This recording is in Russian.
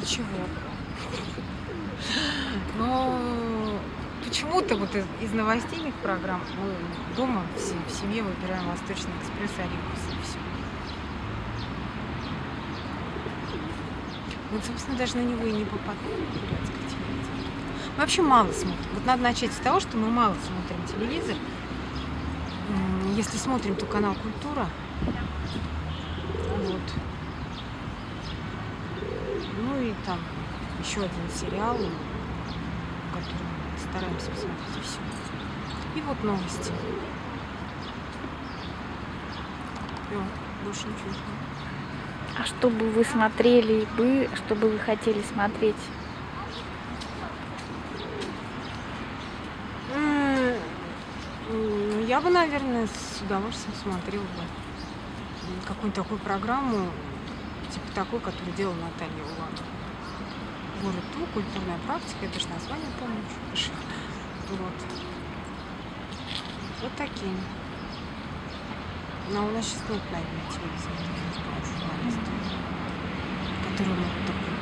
ничего. Но почему-то вот из новостейных программ мы дома в семье выбираем «Восточный экспресс», «Орикус» и всё. Вот, собственно, даже на него и не попадает бурятское телевидение. Мы вообще мало смотрим. Вот надо начать с того, что мы мало смотрим телевизор. Если смотрим, то канал «Культура». Вот. Ну и там еще один сериал, который стараемся посмотреть, и всё. И вот новости. Всё, больше ничего не знаю. А что бы вы смотрели бы, что бы вы хотели смотреть? Я бы, наверное, с удовольствием смотрела бы какую-нибудь такую программу, типа такой, которую делала Наталья Уланова. «Город У», «Культурная практика», я даже название помню чуть. Вот. Вот такие. Но у нас сейчас нет, наверное, телевизора, журналистов, которые могут такое